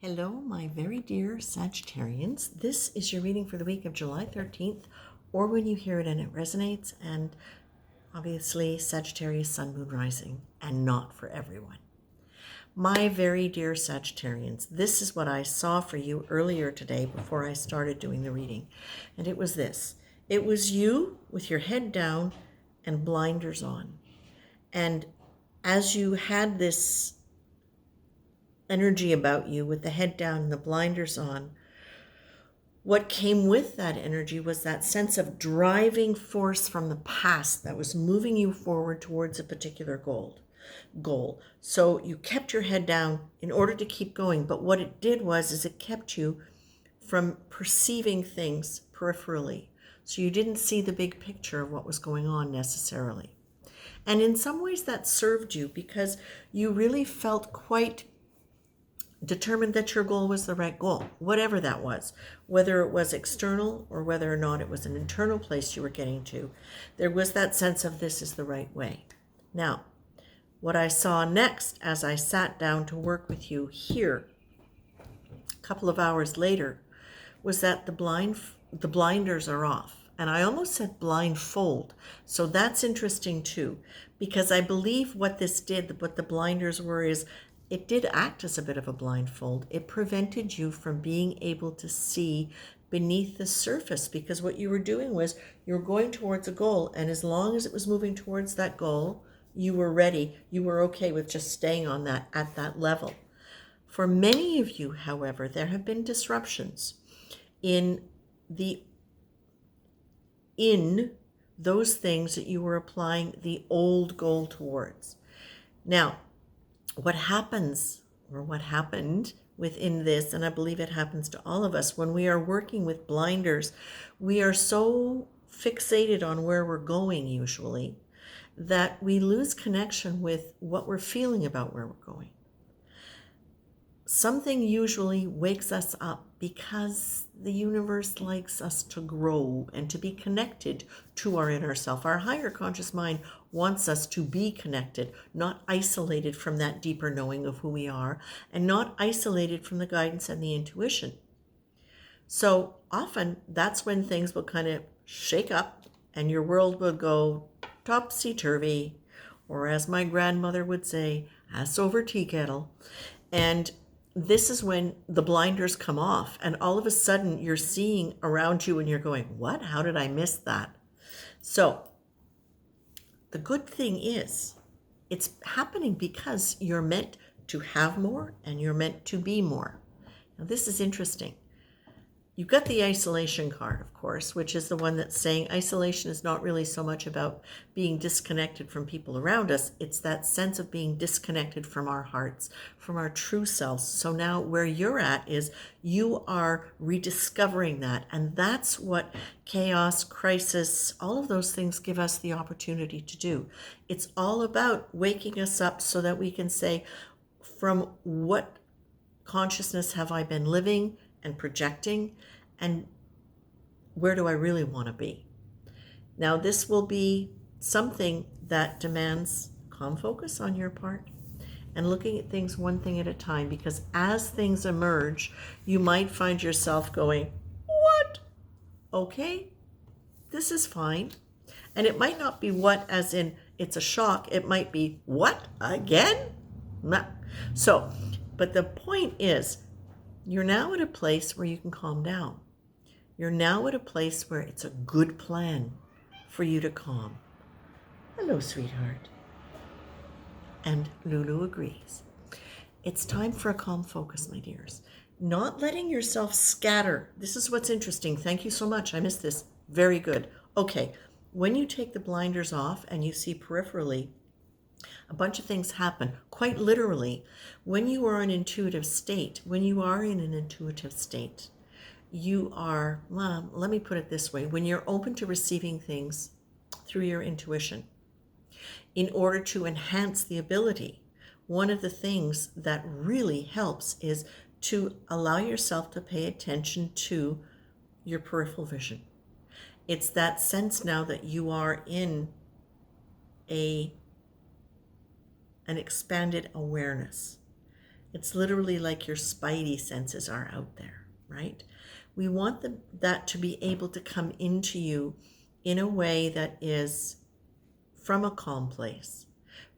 Hello, my very dear Sagittarians. This is your reading for the week of July 13th, or when you hear it and it resonates, and obviously Sagittarius, Sun, Moon, Rising, and not for everyone. My very dear Sagittarians, this is what I saw for you earlier today before I started doing the reading, and it was this. It was you with your head down and blinders on. And as you had this energy about you with the head down and the blinders on, what came with that energy was that sense of driving force from the past that was moving you forward towards a particular goal. So you kept your head down in order to keep going, but what it did is it kept you from perceiving things peripherally. So you didn't see the big picture of what was going on necessarily. And in some ways that served you because you really felt quite determined that your goal was the right goal, whatever that was, whether it was external or whether or not it was an internal place you were getting to. There was that sense of this is the right way. Now, what I saw next as I sat down to work with you here a couple of hours later was that the blinders are off. And I almost said blindfold. So that's interesting too, because I believe what this did, what the blinders were, is it did act as a bit of a blindfold. It prevented you from being able to see beneath the surface, because what you were doing was you were going towards a goal, and as long as it was moving towards that goal, you were ready. You were okay with just staying on that at that level. For many of you, however, there have been disruptions in those things that you were applying the old goal towards. Now, what happens, or what happened within this, and I believe it happens to all of us, when we are working with blinders, we are so fixated on where we're going usually that we lose connection with what we're feeling about where we're going. Something usually wakes us up because the universe likes us to grow and to be connected to our inner self. Our higher conscious mind wants us to be connected, not isolated from that deeper knowing of who we are, and not isolated from the guidance and the intuition. So often that's when things will kind of shake up and your world will go topsy-turvy, or as my grandmother would say, ass over tea kettle. And this is when the blinders come off, and all of a sudden you're seeing around you and you're going, what? How did I miss that? So the good thing is it's happening because you're meant to have more and you're meant to be more. Now this is interesting. You've got the isolation card, of course, which is the one that's saying isolation is not really so much about being disconnected from people around us. It's that sense of being disconnected from our hearts, from our true selves. So now where you're at is you are rediscovering that. And that's what chaos, crisis, all of those things give us the opportunity to do. It's all about waking us up so that we can say, from what consciousness have I been living and projecting, and where do I really want to be? Now, this will be something that demands calm focus on your part and looking at things one thing at a time, because as things emerge, you might find yourself going, what? Okay, this is fine. And it might not be what as in it's a shock. It might be what? Again? Nah. So, but the point is, you're now at a place where you can calm down. You're now at a place where it's a good plan for you to calm. Hello, sweetheart. And Lulu agrees. It's time for a calm focus, my dears. Not letting yourself scatter. This is what's interesting. Thank you so much. I missed this. Very good. Okay, when you take the blinders off and you see peripherally, a bunch of things happen, quite literally. When you are in an intuitive state, you are, well, let me put it this way, when you're open to receiving things through your intuition, in order to enhance the ability, one of the things that really helps is to allow yourself to pay attention to your peripheral vision. It's that sense now that you are in an expanded awareness. It's literally like your spidey senses are out there, right? We want that to be able to come into you in a way that is from a calm place,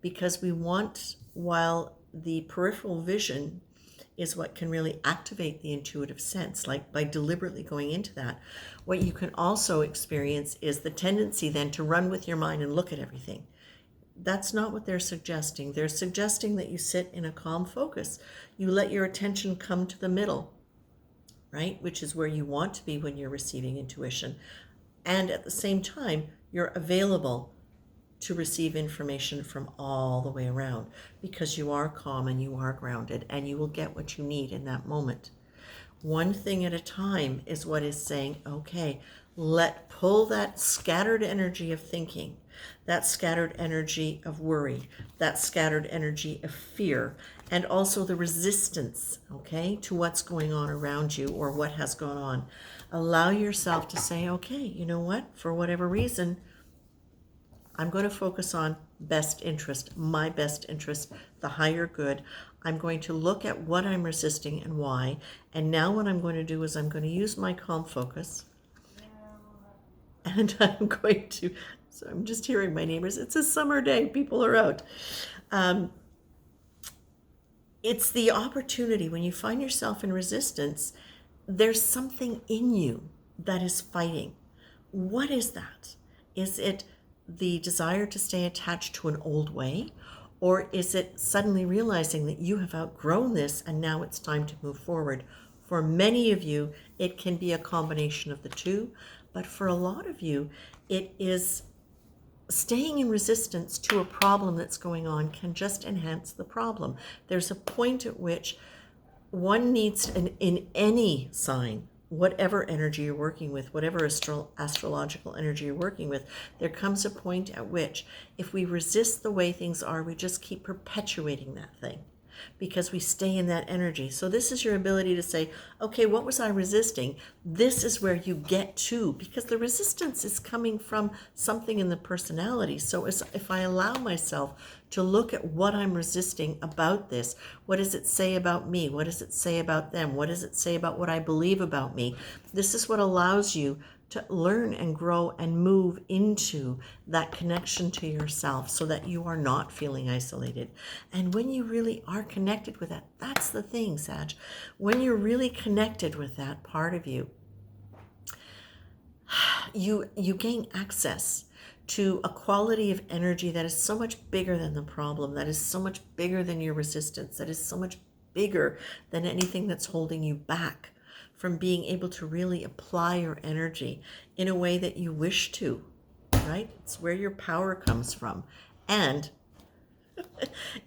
because we want, while the peripheral vision is what can really activate the intuitive sense, like by deliberately going into that, what you can also experience is the tendency then to run with your mind and look at everything. That's not what they're suggesting. They're suggesting that you sit in a calm focus. You let your attention come to the middle, right? Which is where you want to be when you're receiving intuition. And at the same time, you're available to receive information from all the way around, because you are calm and you are grounded, and you will get what you need in that moment. One thing at a time is what is saying, okay, pull that scattered energy of thinking, that scattered energy of worry, that scattered energy of fear, and also the resistance, okay, to what's going on around you or what has gone on. Allow yourself to say, okay, you know what, for whatever reason, I'm going to focus on best interest, my best interest, the higher good. I'm going to look at what I'm resisting and why. And now what I'm going to do is I'm going to use my calm focus. And I'm going to, so I'm just hearing my neighbors. It's a summer day. People are out. It's the opportunity when you find yourself in resistance, there's something in you that is fighting. What is that? Is it the desire to stay attached to an old way? Or is it suddenly realizing that you have outgrown this and now it's time to move forward? For many of you, it can be a combination of the two, but for a lot of you, it is staying in resistance to a problem that's going on can just enhance the problem. There's a point at which one needs, in any sign, whatever energy you're working with, whatever astrological energy you're working with, there comes a point at which if we resist the way things are, we just keep perpetuating that thing because we stay in that energy. So this is your ability to say, okay, what was I resisting? This is where you get to, because the resistance is coming from something in the personality. So if I allow myself to look at what I'm resisting about this, what does it say about me? What does it say about them? What does it say about what I believe about me? This is what allows you to learn and grow and move into that connection to yourself so that you are not feeling isolated. And when you really are connected with that, that's the thing, Sag. When you're really connected with that part of you, you gain access to a quality of energy that is so much bigger than the problem, that is so much bigger than your resistance, that is so much bigger than anything that's holding you back from being able to really apply your energy in a way that you wish to, right? It's where your power comes from. And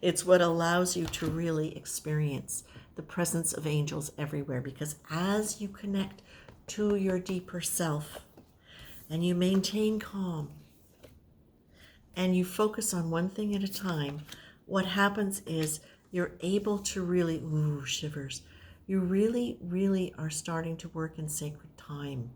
it's what allows you to really experience the presence of angels everywhere, because as you connect to your deeper self and you maintain calm and you focus on one thing at a time, what happens is you're able to really, shivers, you really, really are starting to work in sacred time.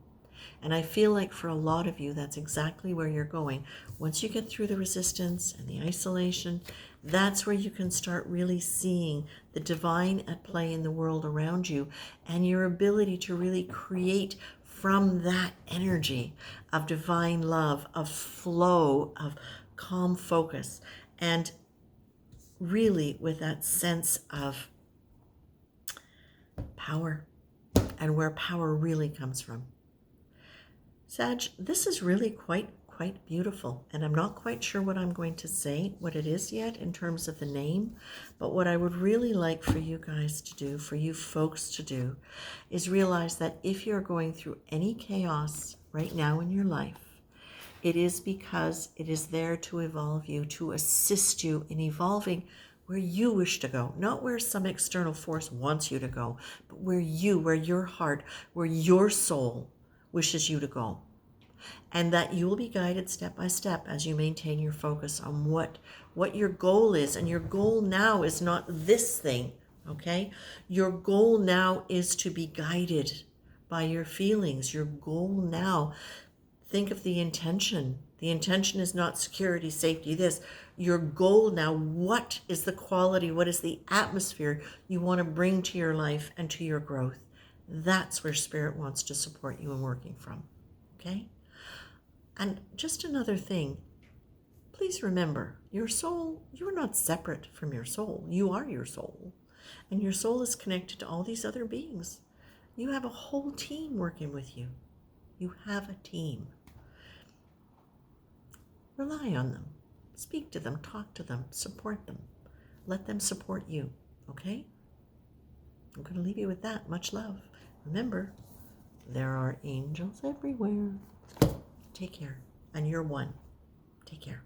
And I feel like for a lot of you, that's exactly where you're going. Once you get through the resistance and the isolation, that's where you can start really seeing the divine at play in the world around you and your ability to really create from that energy of divine love, of flow, of calm focus, and really with that sense of power and where power really comes from. Sag, this is really quite beautiful, and I'm not quite sure what I'm going to say, what it is yet in terms of the name, but what I would really like for you guys to do, for you folks to do, is realize that if you're going through any chaos right now in your life, it is because it is there to evolve you, to assist you in evolving where you wish to go, not where some external force wants you to go, but where your heart, where your soul wishes you to go. And that you will be guided step by step as you maintain your focus on what your goal is. And your goal now is not this thing, okay? Your goal now is to be guided by your feelings. Your goal now, think of the intention The intention is not security, safety, this. Your goal now, what is the quality, what is the atmosphere you want to bring to your life and to your growth? That's where Spirit wants to support you in working from, okay? And just another thing, please remember, your soul, you're not separate from your soul. You are your soul. And your soul is connected to all these other beings. You have a whole team working with you. You have a team. Rely on them. Speak to them, talk to them, support them. Let them support you, okay? I'm going to leave you with that. Much love. Remember, there are angels everywhere. Take care. And you're one. Take care.